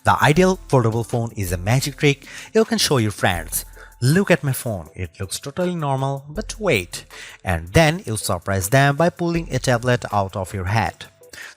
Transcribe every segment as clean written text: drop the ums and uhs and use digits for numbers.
The ideal foldable phone is a magic trick you can show your friends. Look at my phone, it looks totally normal, but wait. And then you surprise them by pulling a tablet out of your hat.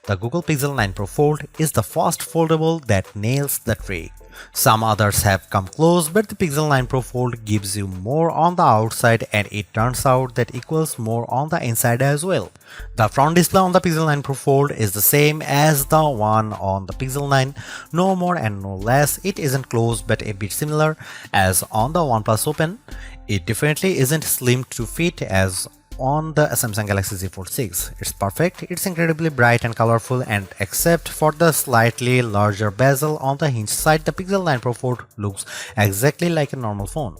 The Google Pixel 9 Pro Fold is the first foldable that nails the trick. Some others have come close, but the Pixel 9 Pro Fold gives you more on the outside, and it turns out that equals more on the inside as well. The front display on the Pixel 9 Pro Fold is the same as the one on the Pixel 9, no more and no less. It isn't close but a bit similar as on the OnePlus Open. It definitely isn't slim to fit as on the Samsung Galaxy Z Fold 6. It's perfect, it's incredibly bright and colorful, and except for the slightly larger bezel on the hinge side, the Pixel 9 Pro Fold looks exactly like a normal phone.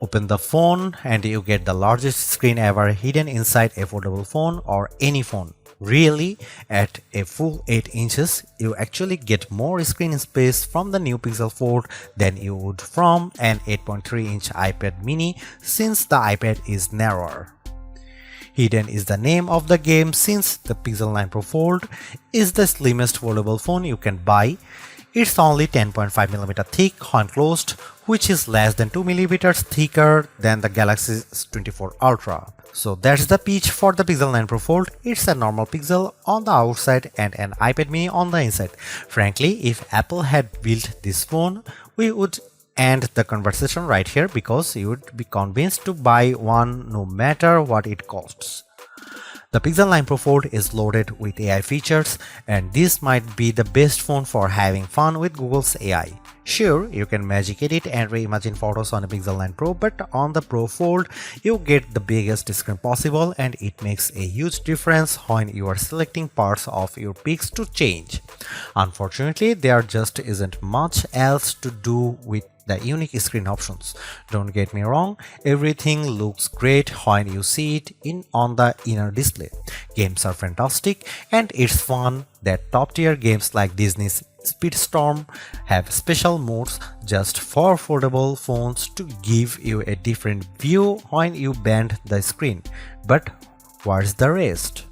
Open the phone and you get the largest screen ever hidden inside a foldable phone or any phone. Really, at a full 8 inches, you actually get more screen space from the new Pixel Fold than you would from an 8.3-inch iPad mini, since the iPad is narrower. Hidden is the name of the game, since the Pixel 9 Pro Fold is the slimmest foldable phone you can buy. It's only 10.5mm thick when closed, which is less than 2mm thicker than the Galaxy S24 Ultra. So that's the pitch for the Pixel 9 Pro Fold. It's a normal Pixel on the outside and an iPad mini on the inside. Frankly, if Apple had built this phone, we would end the conversation right here, because you would be convinced to buy one no matter what it costs. The Pixel 9 Pro Fold is loaded with AI features, and this might be the best phone for having fun with Google's AI. Sure, you can magic edit and reimagine photos on a Pixel 9 Pro, but on the Pro Fold, you get the biggest screen possible, and it makes a huge difference when you are selecting parts of your pics to change. Unfortunately, there just isn't much else to do with the unique screen options. Don't get me wrong, everything looks great when you see it on the inner display. Games are fantastic, and it's fun that top-tier games like Disney's Speedstorm have special modes just for foldable phones to give you a different view when you bend the screen. But where's the rest?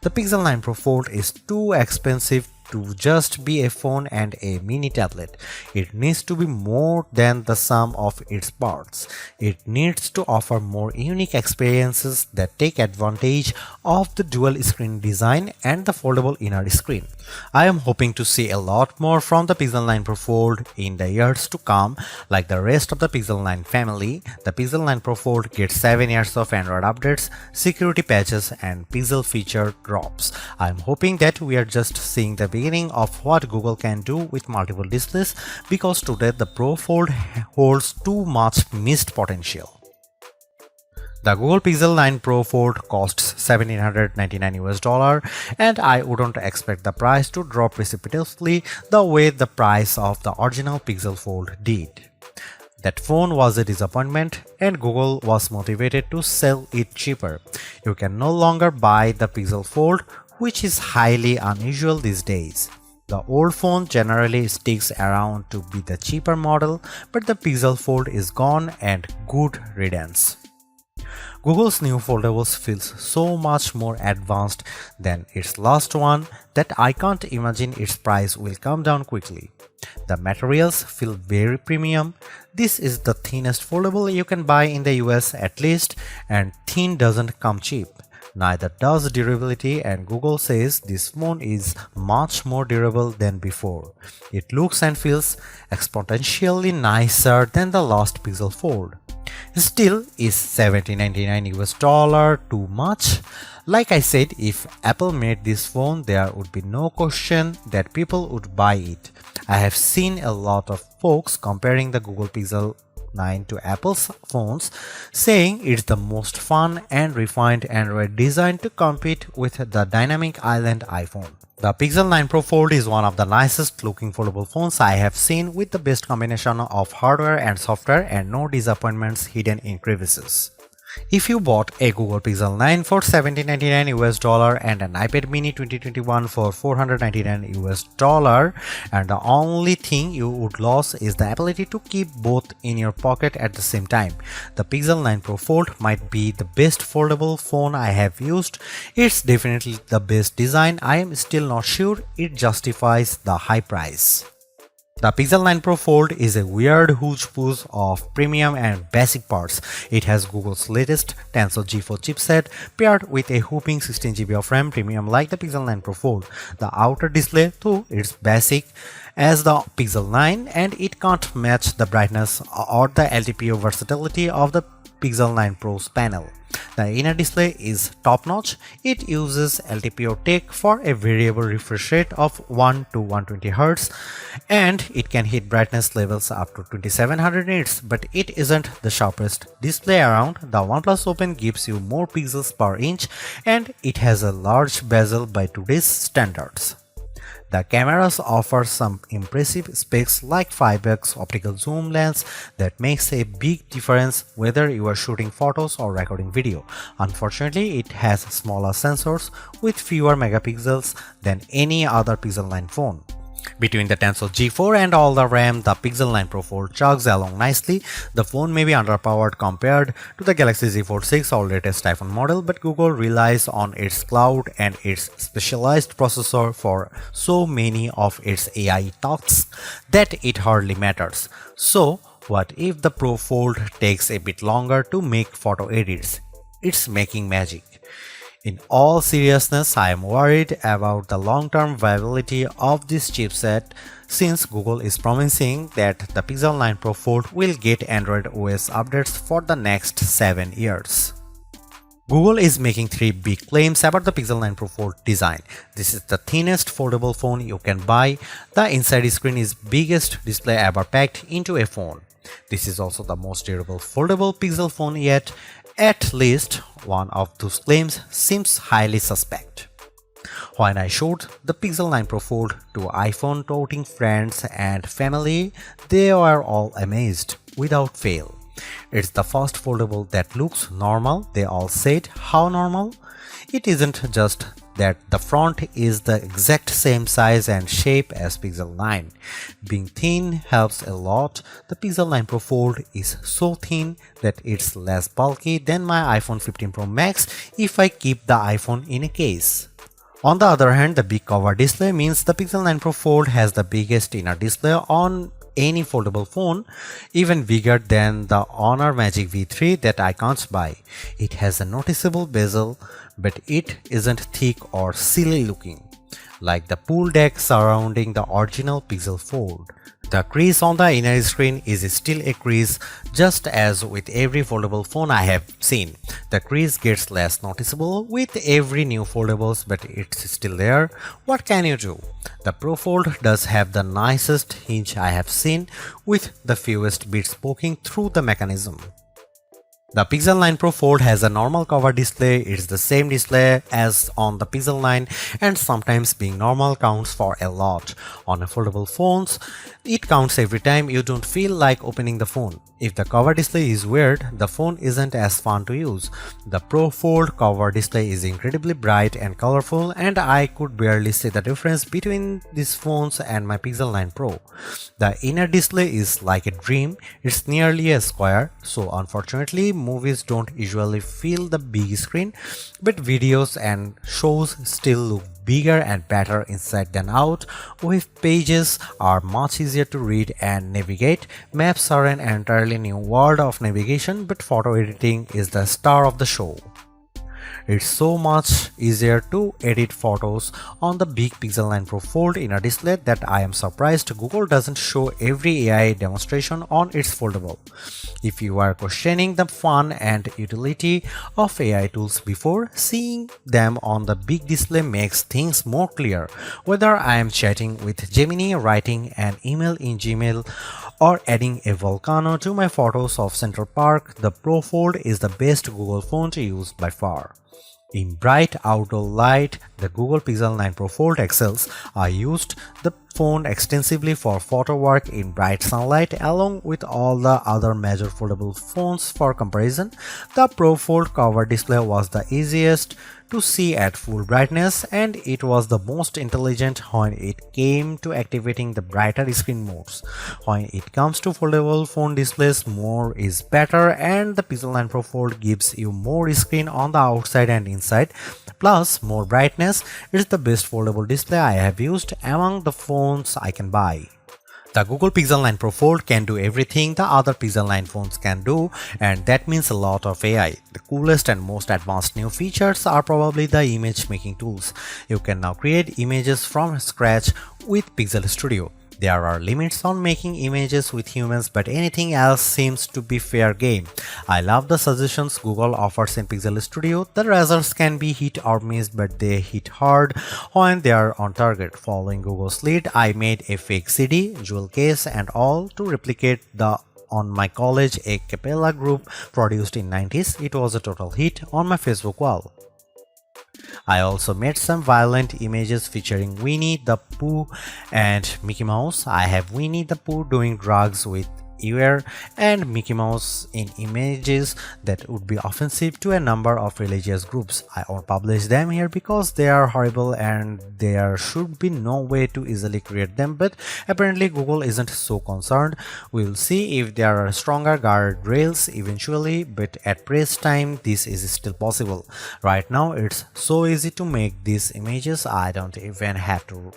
The Pixel 9 Pro Fold is too expensive to just be a phone and a mini tablet. It needs to be more than the sum of its parts. It needs to offer more unique experiences that take advantage of the dual screen design and the foldable inner screen. I am hoping to see a lot more from the Pixel 9 Pro Fold in the years to come. Like the rest of the Pixel 9 family, the Pixel 9 Pro Fold gets 7 years of Android updates, security patches, and Pixel feature drops. I am hoping that we are just seeing the beginning of what Google can do with multiple displays, because today the Pro Fold holds too much missed potential. The Google Pixel 9 Pro Fold costs $1,799, and I wouldn't expect the price to drop precipitously the way the price of the original Pixel Fold did. That phone was a disappointment, and Google was motivated to sell it cheaper. You can no longer buy the Pixel Fold, which is highly unusual these days. The old phone generally sticks around to be the cheaper model, but the Pixel Fold is gone, and good riddance. Google's new foldables feels so much more advanced than its last one that I can't imagine its price will come down quickly. The materials feel very premium. This is the thinnest foldable you can buy in the US at least, and thin doesn't come cheap. Neither does durability, and Google says this phone is much more durable than before. It looks and feels exponentially nicer than the last Pixel Fold. Still, is $1,799 too much? Like I said, if Apple made this phone, there would be no question that people would buy it. I have seen a lot of folks comparing the Google Pixel 9 to Apple's phones, saying it's the most fun and refined Android design to compete with the dynamic island iPhone. The Pixel 9 Pro Fold is one of the nicest looking foldable phones I have seen, with the best combination of hardware and software and no disappointments hidden in crevices. If you bought a Google Pixel 9 for $1,799 and an iPad mini 2021 for $499, and the only thing you would lose is the ability to keep both in your pocket at the same time, the Pixel 9 Pro Fold might be the best foldable phone I have used. It's definitely the best design. I am still not sure it justifies the high price. The Pixel 9 Pro Fold is a weird hodgepodge of premium and basic parts. It has Google's latest Tensor G4 chipset paired with a whopping 16GB of RAM, premium like the Pixel 9 Pro Fold. The outer display, though, is basic as the Pixel 9 and it can't match the brightness or the LTPO versatility of the Pixel 9 Pro's panel. The inner display is top-notch. It uses LTPO tech for a variable refresh rate of 1 to 120Hz and it can hit brightness levels up to 2700 nits, but it isn't the sharpest display around. The OnePlus Open gives you more pixels per inch and it has a large bezel by today's standards. The cameras offer some impressive specs like 5x optical zoom lens that makes a big difference whether you are shooting photos or recording video. Unfortunately, it has smaller sensors with fewer megapixels than any other Pixel 9 phone. Between the Tensor G4 and all the RAM, the Pixel 9 Pro Fold chugs along nicely. The phone may be underpowered compared to the Galaxy Z Fold 6 or latest iPhone model, but Google relies on its cloud and its specialized processor for so many of its AI tasks that it hardly matters. So, what if the Pro Fold takes a bit longer to make photo edits? It's making magic. In all seriousness, I am worried about the long-term viability of this chipset since Google is promising that the Pixel 9 Pro Fold will get Android OS updates for the next 7 years. Google is making 3 big claims about the Pixel 9 Pro Fold design. This is the thinnest foldable phone you can buy. The inside screen is biggest display ever packed into a phone. This is also the most durable foldable Pixel phone yet. At least one of those claims seems highly suspect. When I showed the Pixel 9 Pro Fold to iPhone toting friends and family, they were all amazed without fail. It's the first foldable that looks normal. They all said, how normal? It isn't just that the front is the exact same size and shape as Pixel 9. Being thin helps a lot. The Pixel 9 Pro Fold is so thin that it's less bulky than my iPhone 15 Pro Max if I keep the iPhone in a case. On the other hand, the big cover display means the Pixel 9 Pro Fold has the biggest inner display on any foldable phone, even bigger than the Honor Magic V3 that I can't buy. It has a noticeable bezel, but it isn't thick or silly looking, like the pool deck surrounding the original Pixel Fold. The crease on the inner screen is still a crease, just as with every foldable phone I have seen. The crease gets less noticeable with every new foldables, but it's still there. What can you do? The Pro Fold does have the nicest hinge I have seen, with the fewest bits poking through the mechanism. The Pixel 9 Pro Fold has a normal cover display. It's the same display as on the Pixel 9 and sometimes being normal counts for a lot. On a foldable phones, it counts every time you don't feel like opening the phone. If the cover display is weird, the phone isn't as fun to use. The Pro Fold cover display is incredibly bright and colorful and I could barely see the difference between these phones and my Pixel 9 Pro. The inner display is like a dream. It's nearly a square, so unfortunately movies don't usually fill the big screen, but videos and shows still look bigger and better inside than out. Web pages are much easier to read and navigate. Maps are an entirely new world of navigation, but photo editing is the star of the show. It's so much easier to edit photos on the big Pixel 9 Pro Fold inner display that I am surprised Google doesn't show every AI demonstration on its foldable. If you are questioning the fun and utility of AI tools before, seeing them on the big display makes things more clear. Whether I am chatting with Gemini, writing an email in Gmail, or adding a volcano to my photos of Central Park, the Pro Fold is the best Google phone to use by far. In bright outdoor light, the Google Pixel 9 Pro Fold excels. I used the phone extensively for photo work in bright sunlight along with all the other major foldable phones for comparison. The Pro Fold cover display was the easiest to see at full brightness and it was the most intelligent when it came to activating the brighter screen modes. When it comes to foldable phone displays, more is better and the Pixel 9 Pro Fold gives you more screen on the outside and inside, plus more brightness. It's the best foldable display I have used among the phones I can buy. The Google Pixel 9 Pro Fold can do everything the other Pixel 9 phones can do, and that means a lot of AI. The coolest and most advanced new features are probably the image making tools. You can now create images from scratch with Pixel Studio. There are limits on making images with humans, but anything else seems to be fair game. I love the suggestions Google offers in Pixel Studio. The results can be hit or missed, but they hit hard when they are on target. Following Google's lead, I made a fake CD, jewel case and all to replicate the on my college a cappella group produced in 90s. It was a total hit on my Facebook wall. I also made some violent images featuring Winnie the Pooh and Mickey Mouse. I have Winnie the Pooh doing drugs with ear and Mickey Mouse in images that would be offensive to a number of religious groups. I won't publish them here because they are horrible and there should be no way to easily create them, but apparently Google isn't so concerned. We'll see if there are stronger guardrails eventually, but at press time this is still possible. Right now it's so easy to make these images, I don't even have to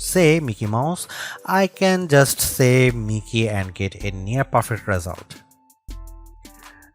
say Mickey Mouse, I can just say Mickey and get a near perfect result.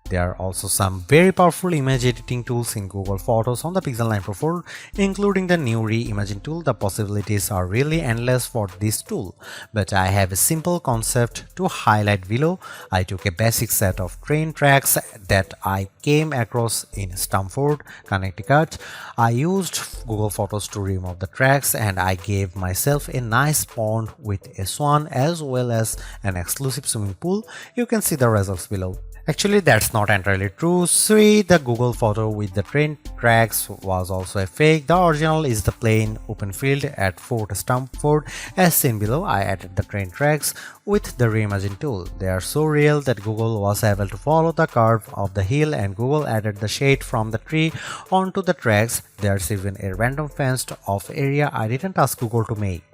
There are also some very powerful image editing tools in Google Photos on the Pixel 9 Pro Fold, including the new Reimagine tool. The possibilities are really endless for this tool, but I have a simple concept to highlight below. I took a basic set of train tracks that I came across in Stamford, Connecticut. I used Google Photos to remove the tracks and I gave myself a nice pond with a swan as well as an exclusive swimming pool. You can see the results below. Actually, that's not entirely true. See, the Google photo with the train tracks was also a fake. The original is the plain open field at Fort Stamford. As seen below, I added the train tracks with the Reimagine tool. They are so real that Google was able to follow the curve of the hill and Google added the shade from the tree onto the tracks. There's even a random fenced off area I didn't ask Google to make.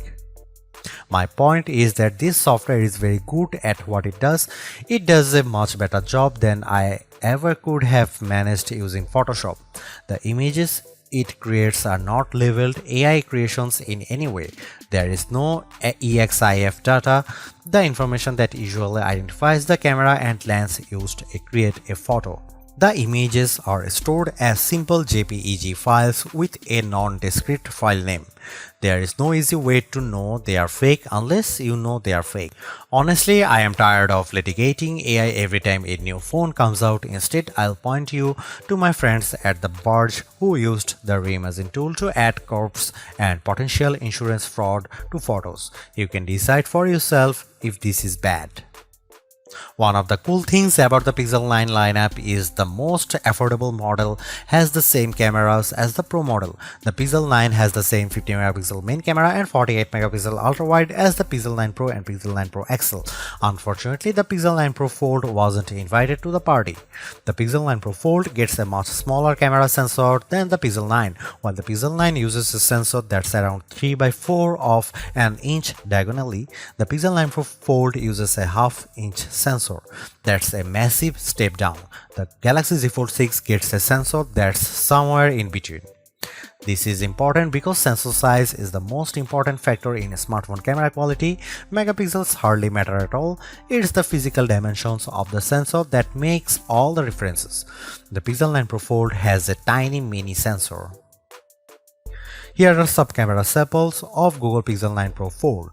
My point is that this software is very good at what it does. It does a much better job than I ever could have managed using Photoshop. The images it creates are not labeled AI creations in any way. There is no EXIF data, the information that usually identifies the camera and lens used to create a photo. The images are stored as simple JPEG files with a non-discrete file name. There is no easy way to know they are fake unless you know they are fake. Honestly, I am tired of litigating AI every time a new phone comes out. Instead, I'll point you to my friends at The Verge who used the Reimagine tool to add corpse and potential insurance fraud to photos. You can decide for yourself if this is bad. One of the cool things about the Pixel 9 lineup is the most affordable model has the same cameras as the Pro model. The Pixel 9 has the same 50 megapixel main camera and 48 megapixel ultra-wide as the Pixel 9 Pro and Pixel 9 Pro XL. Unfortunately, the Pixel 9 Pro Fold wasn't invited to the party. The Pixel 9 Pro Fold gets a much smaller camera sensor than the Pixel 9, while the Pixel 9 uses a sensor that's around 3 by 4 of an inch diagonally. The Pixel 9 Pro Fold uses a half-inch sensor. That's a massive step down. The Galaxy Z Fold 6 gets a sensor that's somewhere in between. This is important because sensor size is the most important factor in a smartphone camera quality. Megapixels hardly matter at all. It's the physical dimensions of the sensor that makes all the differences. The Pixel 9 Pro Fold has a tiny mini sensor. Here are some camera samples of Google Pixel 9 Pro Fold.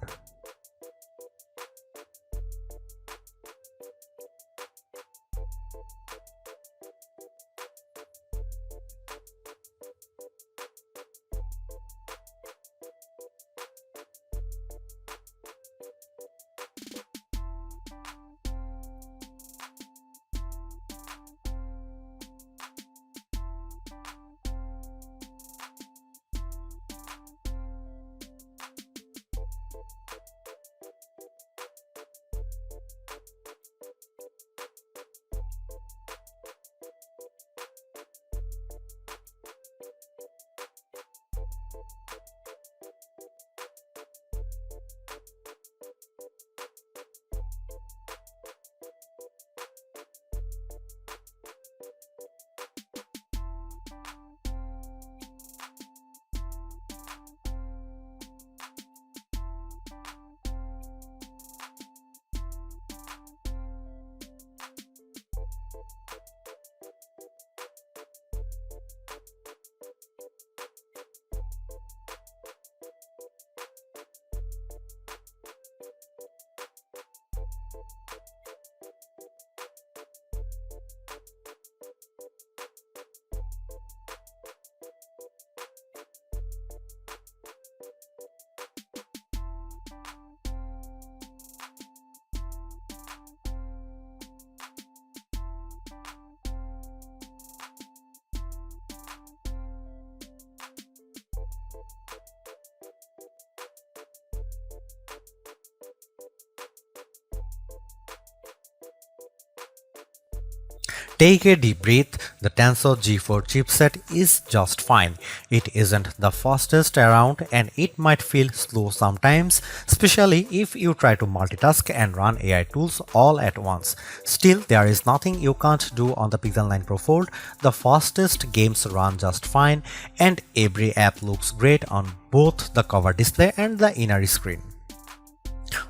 Take a deep breath. The Tensor G4 chipset is just fine. It isn't the fastest around and it might feel slow sometimes, especially if you try to multitask and run AI tools all at once. Still, there is nothing you can't do on the Pixel 9 Pro Fold. The fastest games run just fine and every app looks great on both the cover display and the inner screen.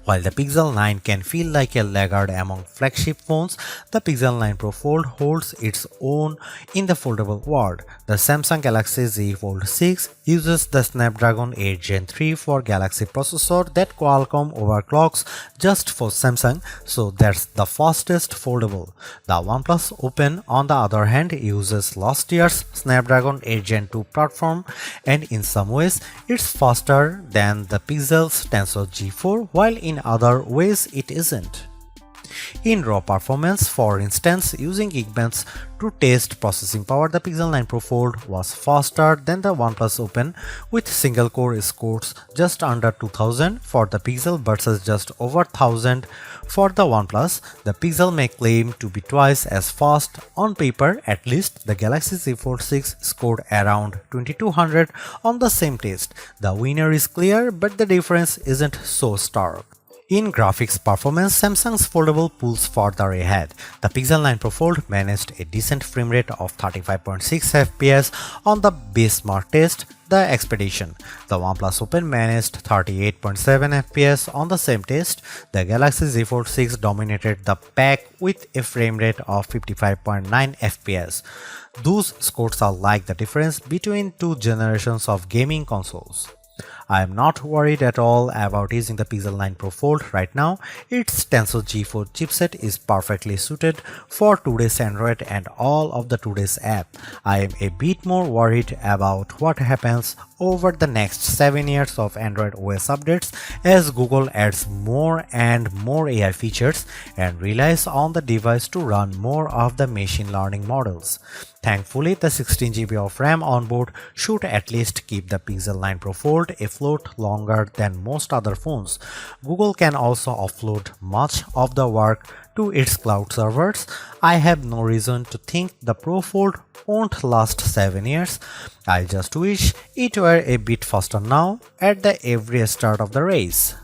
While the Pixel 9 can feel like a laggard among flagship phones, the Pixel 9 Pro Fold holds its own in the foldable world. The Samsung Galaxy Z Fold 6 uses the Snapdragon 8 Gen 3 for Galaxy processor that Qualcomm overclocks just for Samsung, so that's the fastest foldable. The OnePlus Open, on the other hand, uses last year's Snapdragon 8 Gen 2 platform, and in some ways, it's faster than the Pixel's Tensor G4, while in other ways it isn't. In raw performance, for instance, using Geekbench to test processing power, the Pixel 9 Pro Fold was faster than the OnePlus Open with single-core scores just under 2000 for the Pixel versus just over 1000 for the OnePlus. The Pixel may claim to be twice as fast. On paper, at least, the Galaxy Z Fold 6 scored around 2200 on the same test. The winner is clear, but the difference isn't so stark. In graphics performance, Samsung's foldable pulls further ahead. The Pixel 9 Pro Fold managed a decent frame rate of 35.6 FPS on the benchmark test, the Expedition. The OnePlus Open managed 38.7 FPS on the same test. The Galaxy Z Fold 6 dominated the pack with a frame rate of 55.9 FPS. Those scores are like the difference between two generations of gaming consoles. I am not worried at all about using the Pixel 9 Pro Fold right now. Its Tensor G4 chipset is perfectly suited for today's Android and all of the today's app. I am a bit more worried about what happens over the next 7 years of Android OS updates as Google adds more and more AI features and relies on the device to run more of the machine learning models. Thankfully, the 16GB of RAM on board should at least keep the Pixel 9 Pro Fold afloat longer than most other phones. Google can also offload much of the work to its cloud servers. I have no reason to think the Pro Fold won't last 7 years. I just wish it were a bit faster now at the every start of the race.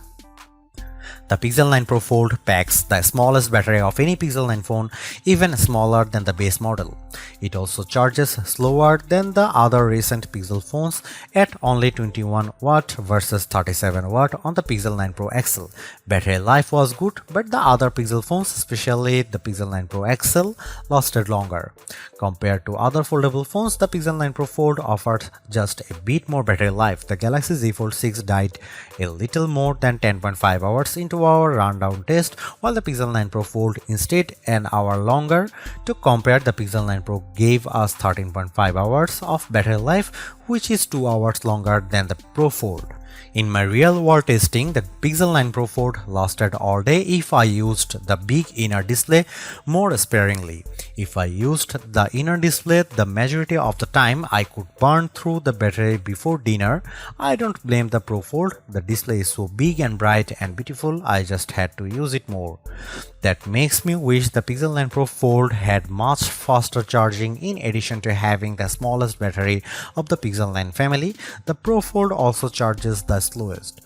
The Pixel 9 Pro Fold packs the smallest battery of any Pixel 9 phone, even smaller than the base model. It also charges slower than the other recent Pixel phones at only 21 watt versus 37 watt on the Pixel 9 Pro XL. Battery life was good, but the other Pixel phones, especially the Pixel 9 Pro XL, lasted longer. Compared to other foldable phones, the Pixel 9 Pro Fold offered just a bit more battery life. The Galaxy Z Fold 6 died a little more than 10.5 hours into our rundown test, while the Pixel 9 Pro Fold instead an hour longer. To compare, the Pixel 9 Pro gave us 13.5 hours of battery life, which is 2 hours longer than the Pro Fold. In my real-world testing, the Pixel 9 Pro Fold lasted all day if I used the big inner display more sparingly. If I used the inner display the majority of the time, I could burn through the battery before dinner. I don't blame the Pro Fold. The display is so big and bright and beautiful, I just had to use it more. That makes me wish the Pixel 9 Pro Fold had much faster charging. In addition to having the smallest battery of the Pixel 9 family, the Pro Fold also charges the slowest.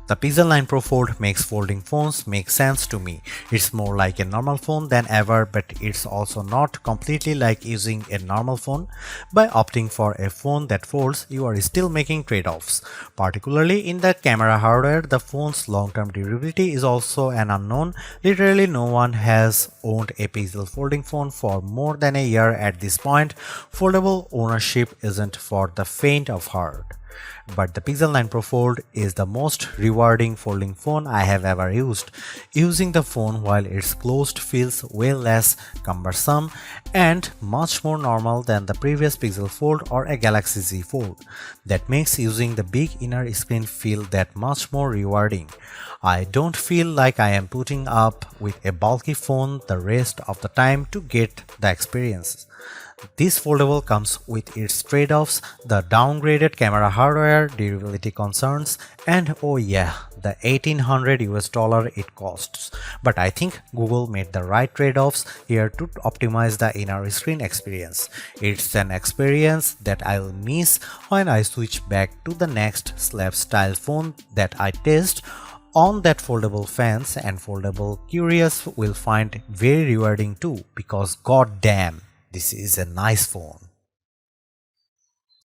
The Pixel 9 Pro Fold makes folding phones make sense to me. It's more like a normal phone than ever, but it's also not completely like using a normal phone. By opting for a phone that folds, you are still making trade-offs. Particularly in the camera hardware, the phone's long-term durability is also an unknown. Literally no one has owned a Pixel folding phone for more than a year at this point. Foldable ownership isn't for the faint of heart. But the Pixel 9 Pro Fold is the most rewarding folding phone I have ever used. Using the phone while it's closed feels way less cumbersome and much more normal than the previous Pixel Fold or a Galaxy Z Fold. That makes using the big inner screen feel that much more rewarding. I don't feel like I am putting up with a bulky phone the rest of the time to get the experience. This foldable comes with its trade-offs, the downgraded camera hardware, durability concerns, and oh yeah, the 1800 US dollar it costs. But I think Google made the right trade-offs here to optimize the inner screen experience. It's an experience that I'll miss when I switch back to the next slab style phone that I test on that foldable fans, and foldable curious will find very rewarding too, because god damn, this is a nice phone.